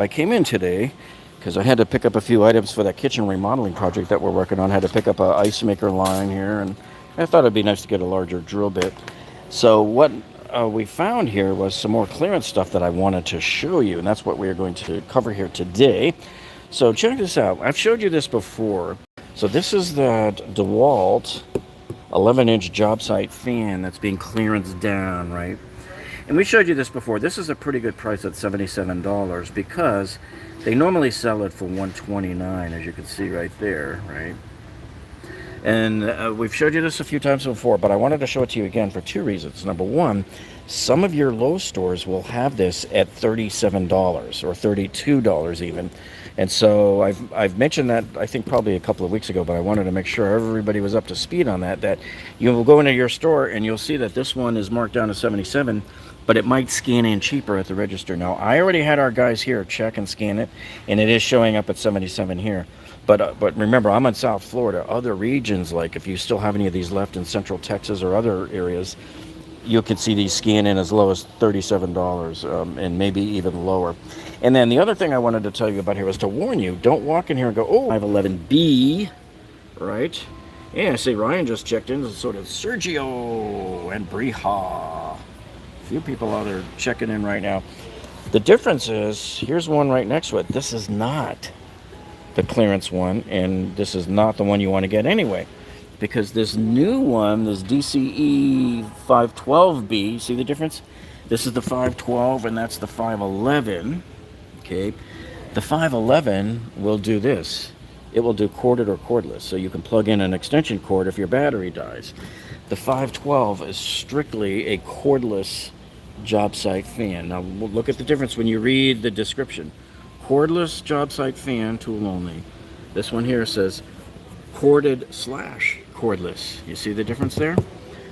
I came in today because I had to pick up a few items for that kitchen remodeling project that we're working on. I had to pick up a ice maker line here, and I thought it'd be nice to get a larger drill bit. So what we found here was some more clearance stuff that I wanted to show you, and that's what we are going to cover here today. So check this out. I've showed you this before. So this is that Dewalt 11-inch job site fan that's being clearanced down, right? And we showed you this before. This is a pretty good price at $77 because they normally sell it for $129, as you can see right there, right? And we've showed you this a few times before, but I wanted to show it to you again for two reasons. Number one, some of your Lowe's stores will have this at $37 or $32 even. And so I've mentioned that, I think, probably a couple of weeks ago, but I wanted to make sure everybody was up to speed on that you will go into your store and you'll see that this one is marked down to 77, but it might scan in cheaper at the register. Now, I already had our guys here check and scan it, and it is showing up at 77 here. But remember, I'm in South Florida. Other regions, like if you still have any of these left in Central Texas or other areas, you can see these scan in as low as $37 and maybe even lower. And then the other thing I wanted to tell you about here was to warn you, don't walk in here and go, oh, 511B, right? Yeah, see, Ryan just checked in, so did Sergio and Briha. A few people out there checking in right now. The difference is, here's one right next to it. This is not the clearance one, and this is not the one you want to get anyway. Because this new one, this DCE 512B, see the difference? This is the 512 and that's the 511. Okay, the 511 will do this. It will do corded or cordless, so you can plug in an extension cord if your battery dies. The 512 is strictly a cordless job site fan. Now look at the difference when you read the description. Cordless job site fan, tool only. This one here says corded / cordless. You see the difference there?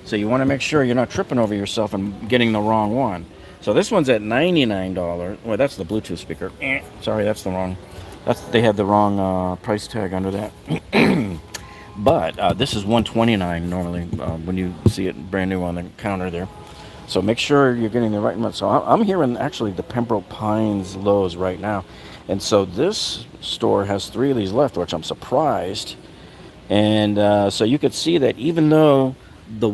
So you want to make sure you're not tripping over yourself and getting the wrong one. So this one's at $99. Well, that's the Bluetooth speaker. Sorry, that's the wrong. They had the wrong price tag under that. But this is $129 normally when you see it brand new on the counter there. So make sure you're getting the right one. So I'm here in actually the Pembroke Pines Lowe's right now. And so this store has 3 of these left, which I'm surprised. And so you could see that even though the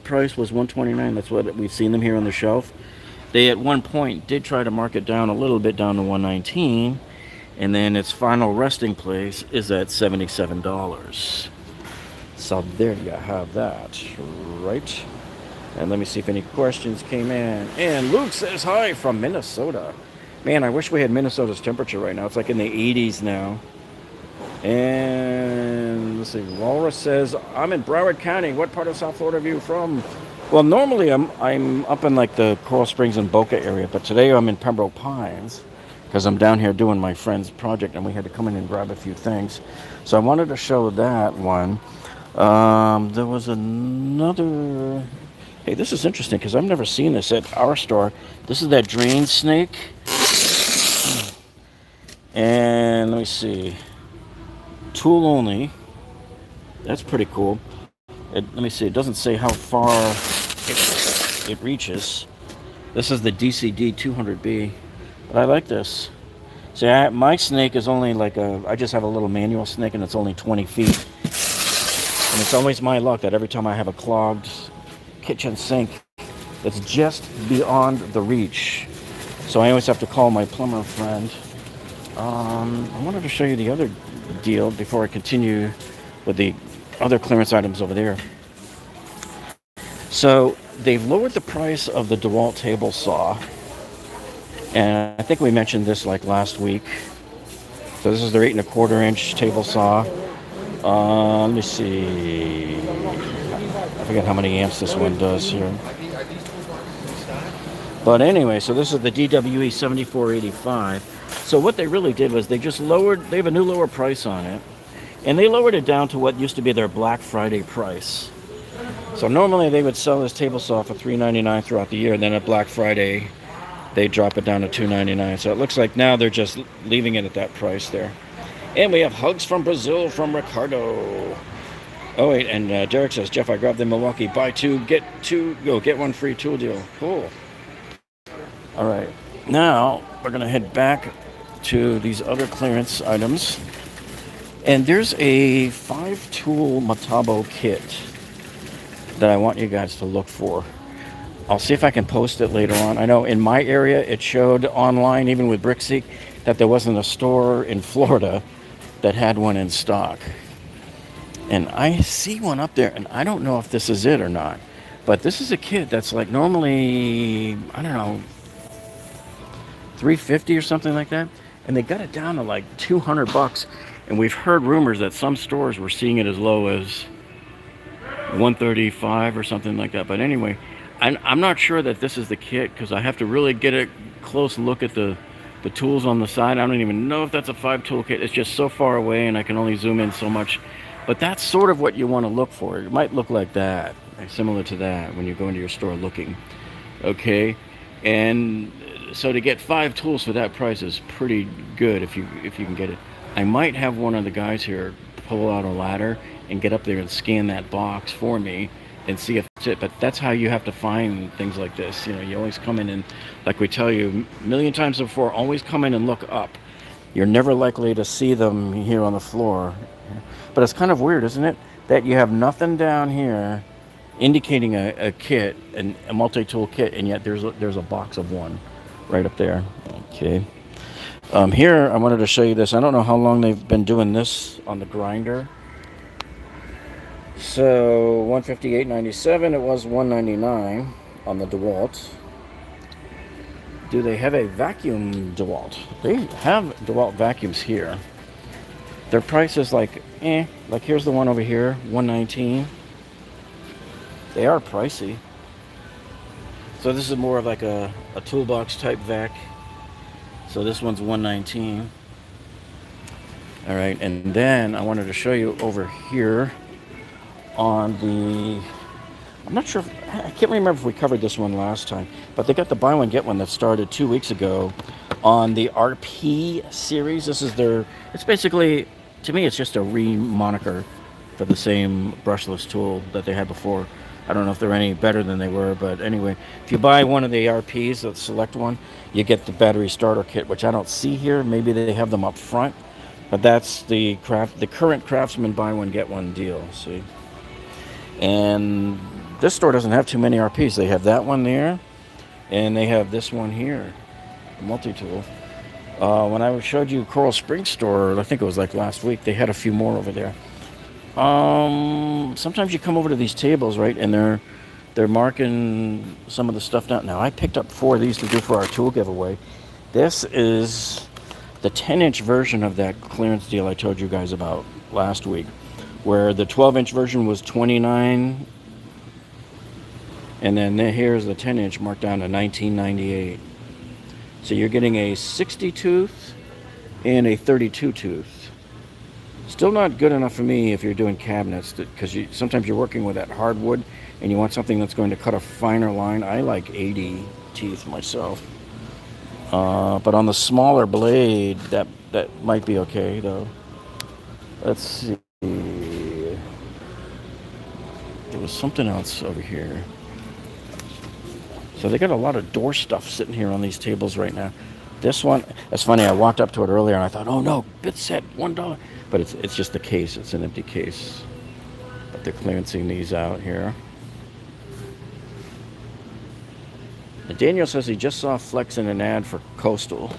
price was $129, that's what we've seen them here on the shelf, they at one point did try to mark it down a little bit down to $119, and then its final resting place is at $77. So there you have that, right? And let me see if any questions came in. And Luke says hi from Minnesota. Man, I wish we had Minnesota's temperature right now. It's like in the 80s now. And let's see, Laura says, I'm in Broward County. What part of South Florida are you from? Well, normally I'm up in like the Coral Springs and Boca area, but today I'm in Pembroke Pines because I'm down here doing my friend's project and we had to come in and grab a few things. So I wanted to show that one. There was another... Hey, this is interesting because I've never seen this at our store. This is that drain snake. And let me see. Tool only. That's pretty cool. Let me see. It doesn't say how far it reaches. This is the DCD 200B. But I like this. See, my snake is only like I just have a little manual snake and it's only 20 feet. And it's always my luck that every time I have a clogged kitchen sink, it's just beyond the reach. So I always have to call my plumber friend. I wanted to show you the other deal before I continue with the other clearance items over there. So they've lowered the price of the Dewalt Table Saw, and I think we mentioned this like last week. So this is their 8 1/4 inch table saw. Let me see. I forget how many amps this one does here. But anyway, so this is the DWE 7485. So what they really did was they have a new lower price on it. And they lowered it down to what used to be their Black Friday price. So normally they would sell this table saw for $3.99 throughout the year. And then at Black Friday, they drop it down to $2.99. So it looks like now they're just leaving it at that price there. And we have hugs from Brazil from Ricardo. Oh, wait, and Derek says, Jeff, I grabbed the Milwaukee buy 2, get 1 free tool deal. Cool. All right. Now, we're going to head back to these other clearance items. And there's a 5-tool Matabo kit that I want you guys to look for. I'll see if I can post it later on. I know in my area it showed online, even with Brickseek, that there wasn't a store in Florida that had one in stock. And I see one up there, and I don't know if this is it or not. But this is a kit that's like normally, I don't know, $350 or something like that. And they got it down to like $200. And we've heard rumors that some stores were seeing it as low as $135 or something like that. But anyway, I'm not sure that this is the kit because I have to really get a close look at the tools on the side. I don't even know if that's a 5-tool kit. It's just so far away and I can only zoom in so much. But that's sort of what you want to look for. It might look like that, similar to that when you go into your store looking. Okay, and so to get 5 tools for that price is pretty good if you can get it. I might have one of the guys here pull out a ladder and get up there and scan that box for me and see if it's it. But that's how you have to find things like this. You know, you always come in and, like we tell you a million times before, always come in and look up. You're never likely to see them here on the floor. But it's kind of weird, isn't it? That you have nothing down here indicating a kit, a multi-tool kit, and yet there's a box of one right up there. Okay. Here, I wanted to show you this. I don't know how long they've been doing this on the grinder. So, $158.97. It was $199 on the Dewalt. Do they have a vacuum Dewalt? They have Dewalt vacuums here. Their price is like, like here's the one over here, $119. They are pricey. So this is more of like a toolbox type vac. So this one's $119. All right, and then I wanted to show you over here on the, I'm not sure, I can't remember if we covered this one last time, but they got the buy one get one that started 2 weeks ago on the RP series. This is their, it's basically, to me, it's just a re-moniker for the same brushless tool that they had before. I don't know if they're any better than they were, but anyway, if you buy one of the RPs, the select one, you get the battery starter kit, which I don't see here. Maybe they have them up front, but that's the current Craftsman buy one get one deal. See, and this store doesn't have too many RPs. They have that one there, and they have this one here, multi-tool. When I showed you Coral Springs store, I think it was like last week, they had a few more over there. Sometimes you come over to these tables, right, and they're marking some of the stuff down. Now, I picked up 4 of these to do for our tool giveaway. This is the 10-inch version of that clearance deal I told you guys about last week, where the 12-inch version was $29, and then here's the 10-inch marked down to $19.98. So you're getting a 60 tooth and a 32 tooth. Still not good enough for me if you're doing cabinets, because sometimes you're working with that hardwood and you want something that's going to cut a finer line. I like 80 teeth myself. But on the smaller blade, that might be okay though. Let's see. There was something else over here. So they got a lot of door stuff sitting here on these tables right now. This one, that's funny, I walked up to it earlier and I thought, oh no, bit set, $1. But it's just a case, it's an empty case. But they're clearancing these out here. And Daniel says he just saw Flex in an ad for Coastal.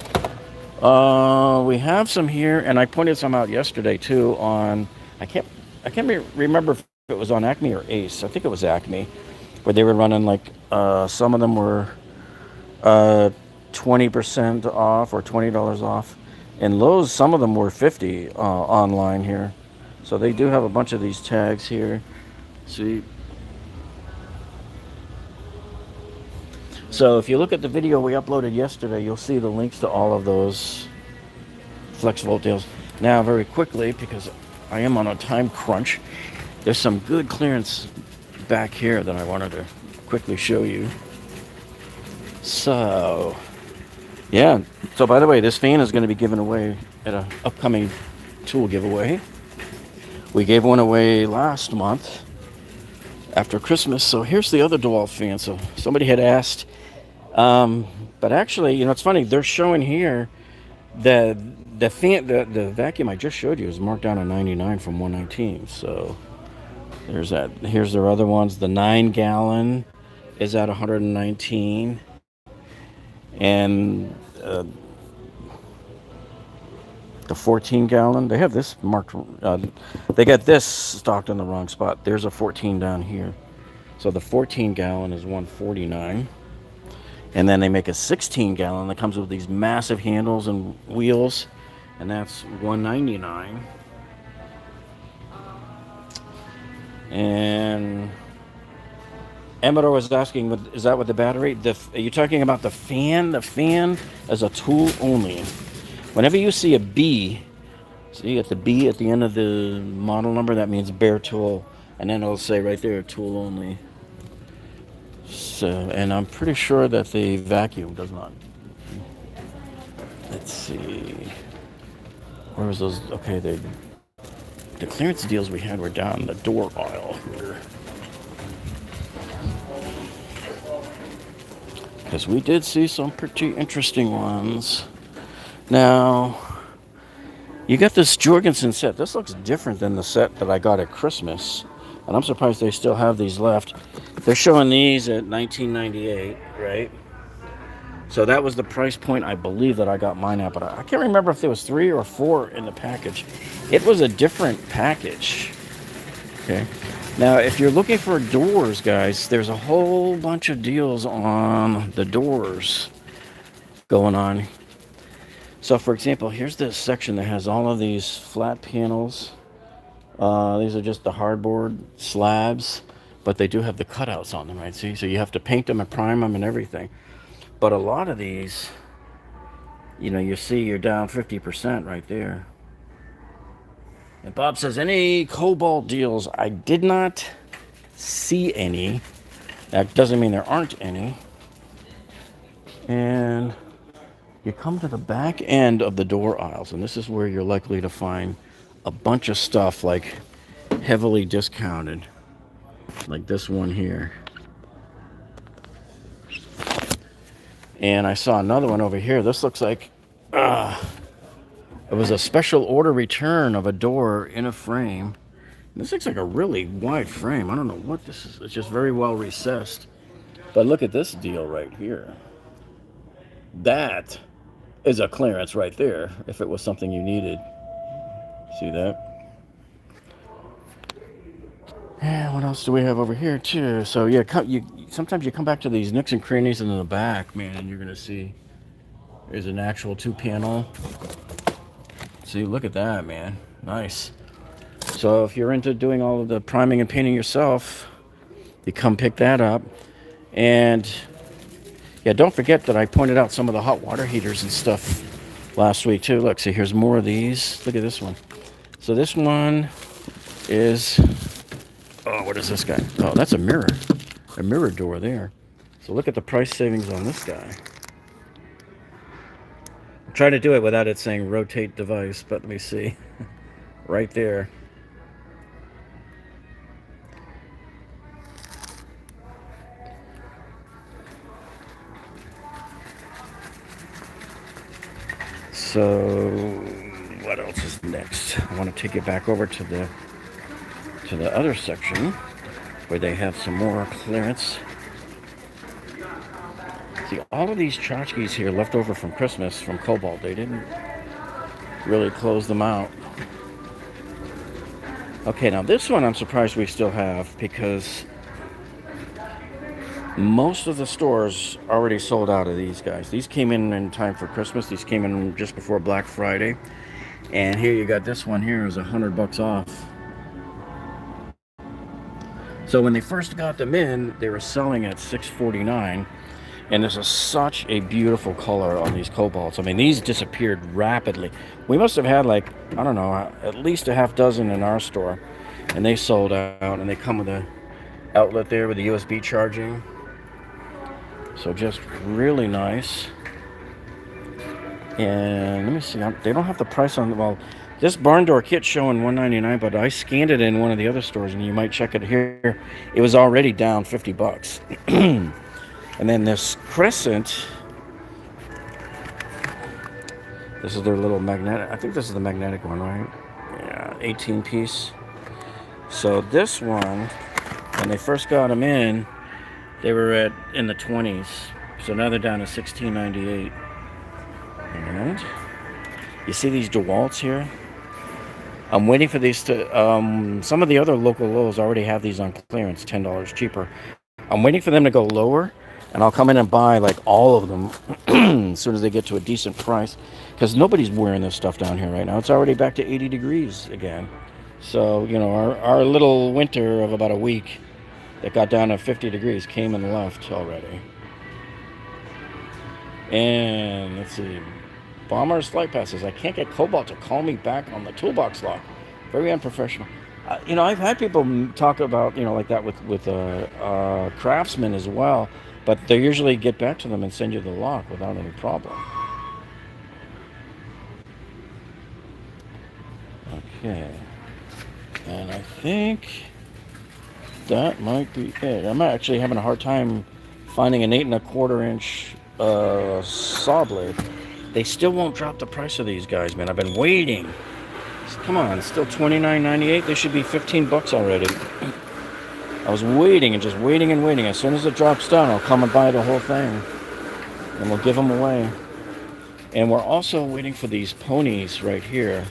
We have some here, and I pointed some out yesterday too on, I can't remember if it was on Acme or Ace. I think it was Acme, where they were running like, some of them were 20% off or $20 off. And Lowe's, some of them were 50 online here. So they do have a bunch of these tags here. See? So if you look at the video we uploaded yesterday, you'll see the links to all of those Flex Volt deals. Now, very quickly, because I am on a time crunch, there's some good clearance back here that I wanted to quickly show you. So, yeah. So, by the way, this fan is going to be given away at an upcoming tool giveaway. We gave one away last month after Christmas. So here's the other Dewalt fan. So somebody had asked, but actually, you know, it's funny. They're showing here The the vacuum I just showed you is marked down to 99 from 119. So there's that. Here's their other ones. The 9-gallon is at 119, and the 14-gallon, they have this marked. They got this stocked in the wrong spot. There's a 14 down here. So the 14-gallon is 149. And then they make a 16-gallon that comes with these massive handles and wheels, and that's 199. And Amador was asking, is that with the battery? Are you talking about the fan? The fan is a tool only. Whenever you see a B, see at the B at the end of the model number, that means bare tool, and then it'll say right there, tool only. So, and I'm pretty sure that the vacuum does not. Let's see. Where was those? Okay, the clearance deals we had were down the door aisle here. Because we did see some pretty interesting ones. Now, you got this Jorgensen set. This looks different than the set that I got at Christmas. And I'm surprised they still have these left. They're showing these at $19.98, right? So that was the price point I believe that I got mine at. But I can't remember if there was 3 or 4 in the package. It was a different package. Okay. Now, if you're looking for doors, guys, there's a whole bunch of deals on the doors going on. So, for example, here's this section that has all of these flat panels. These are just the hardboard slabs, but they do have the cutouts on them, right? See, so you have to paint them and prime them and everything. But a lot of these, you know, you see you're down 50% right there. And Bob says, any Cobalt deals? I did not see any. That doesn't mean there aren't any. And you come to the back end of the door aisles, and this is where you're likely to find a bunch of stuff like heavily discounted, like this one here. And I saw another one over here. This looks like it was a special order return of a door in a frame. This looks like a really wide frame. I don't know what this is. It's just very well recessed. But look at this deal right here. That is a clearance right there if it was something you needed. See that? And what else do we have over here too? So yeah, sometimes you come back to these nooks and crannies in the back, man, and you're gonna see there's an actual 2-panel. See, look at that, man. Nice. So if you're into doing all of the priming and painting yourself, you come pick that up. And yeah, don't forget that I pointed out some of the hot water heaters and stuff last week too. Look, see, here's more of these. Look at this one. So this one is, oh, what is this guy? Oh, that's a mirror door there. So look at the price savings on this guy. I'm trying to do it without it saying rotate device, but let me see. Right there. So what else is next? I want to take you back over to the other section where they have some more clearance. See, all of these tchotchkes here left over from Christmas from Cobalt, they didn't really close them out. Okay, now this one I'm surprised we still have because most of the stores already sold out of these guys. These came in time for Christmas. These came in just before Black Friday. And here you got this one here is $100 off. So when they first got them in, they were selling at $649. And this is such a beautiful color on these Cobalts. I mean, these disappeared rapidly. We must have had like, I don't know, at least a half dozen in our store. And they sold out, and they come with a outlet there with the USB charging. So just really nice. And let me see, they don't have the price on, well, this barn door kit's showing $199, but I scanned it in one of the other stores, and you might check it here. It was already down $50. And then this Crescent This is their little magnetic. I think this is the magnetic one, right? Yeah, 18 piece. So this one, when they first got them in, they were in the 20s. So now they're down to $16.98. And you see these Dewalts here? I'm waiting for these to. Some of the other local Lowe's already have these on clearance, $10 cheaper. I'm waiting for them to go lower, and I'll come in and buy like all of them as soon as they get to a decent price. Because nobody's wearing this stuff down here right now. It's already back to 80 degrees again. So, you know, our little winter of about a week that got down to 50 degrees came and left already. And let's see. Bomber's flight passes. I can't get Cobalt to call me back on the toolbox lock. Very unprofessional. You know, I've had people talk about, you know, like that with Craftsman as well, but they usually get back to them and send you the lock without any problem. Okay. And I think that might be it. I'm actually having a hard time finding an 8 1/4 inch saw blade. They still won't drop the price of these guys, man. I've been waiting. Come on, it's still $29.98. They should be $15 already. I was waiting and just waiting and waiting. As soon as it drops down, I'll come and buy the whole thing, and we'll give them away. And we're also waiting for these ponies right here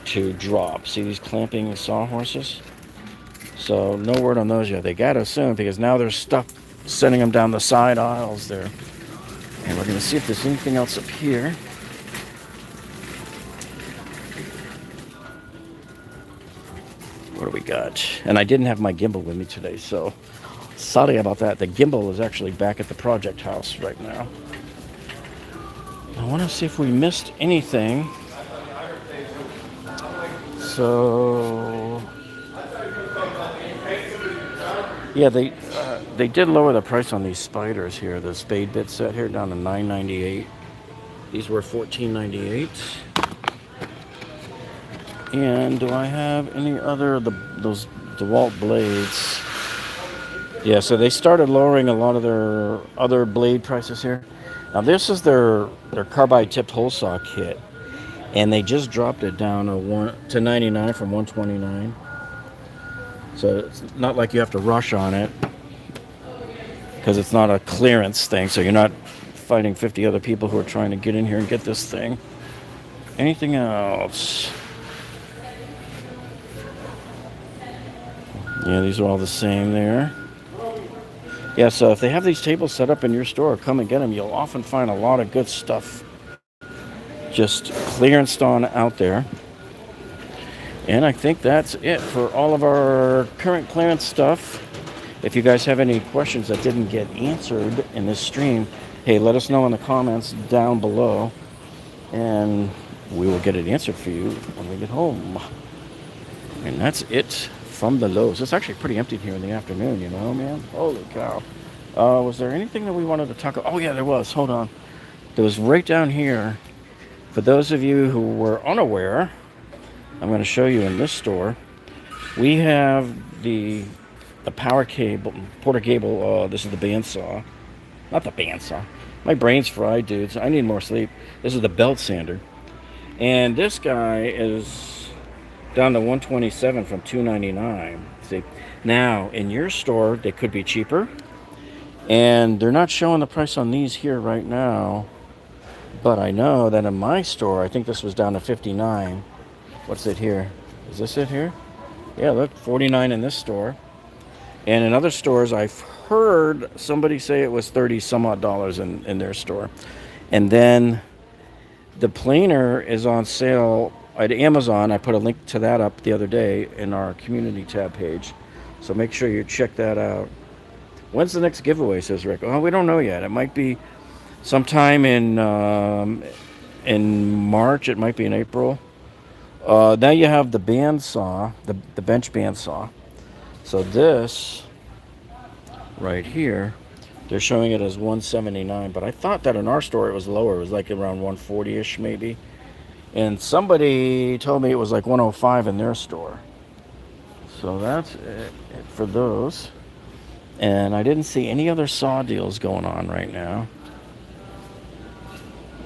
to drop. See these clamping sawhorses? So no word on those yet. They got us soon because now they're stuck sending them down the side aisles there. And we're going to see if there's anything else up here. What do we got? And I didn't have my gimbal with me today, so sorry about that. The gimbal is actually back at the project house right now. I want to see if we missed anything. So, yeah, they did lower the price on these spiders here. The spade bit set here down to $9.98. These were $14.98. And do I have any other those Dewalt blades? Yeah, so they started lowering a lot of their other blade prices here. Now this is their carbide tipped hole saw kit, and they just dropped it down to 99 from 129. So it's not like you have to rush on it because it's not a clearance thing. So you're not fighting 50 other people who are trying to get in here and get this thing. Anything else? Yeah, these are all the same there. Yeah, so if they have these tables set up in your store, come and get them. You'll often find a lot of good stuff just clearanced on out there. And I think that's it for all of our current clearance stuff. If you guys have any questions that didn't get answered in this stream, hey, let us know in the comments down below, and we will get it answered for you when we get home. And that's it from the Lowe's. It's actually pretty empty here in the afternoon, you know, man. Holy cow. Was there anything that we wanted to talk about? Oh, yeah, there was. Hold on. There was right down here. For those of you who were unaware, I'm going to show you in this store. We have the power cable, Porter cable. This is the bandsaw. Not the bandsaw. My brain's fried, dudes. I need more sleep. This is the belt sander. And this guy is down to $127 from $299. See, now in your store they could be cheaper, and they're not showing the price on these here right now. But I know that in my store, I think this was down to $59. What's it here? Is this it here? Yeah, look, $49 in this store. And in other stores, I've heard somebody say it was 30 some odd dollars in their store. And then the planer is on sale at Amazon. I put a link to that up the other day in our community tab page. So make sure you check that out. When's the next giveaway, says Rick? Oh, we don't know yet. It might be sometime in March. It might be in April. Now you have the bandsaw, the bench bandsaw. So this right here, they're showing it as $179. But I thought that in our store it was lower. It was like around 140-ish maybe. And somebody told me it was like 105 in their store. So that's it for those. And I didn't see any other saw deals going on right now.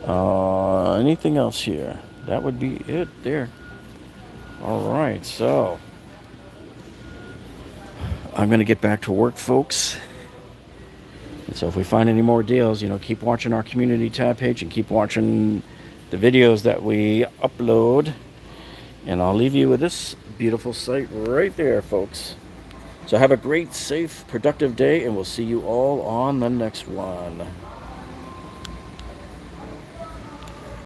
Anything else here? That would be it there. All right, so I'm going to get back to work, folks. And so if we find any more deals, keep watching our community tab page and keep watching the videos that we upload. And I'll leave you with this beautiful site right there, folks. So have a great, safe, productive day, and we'll see you all on the next one.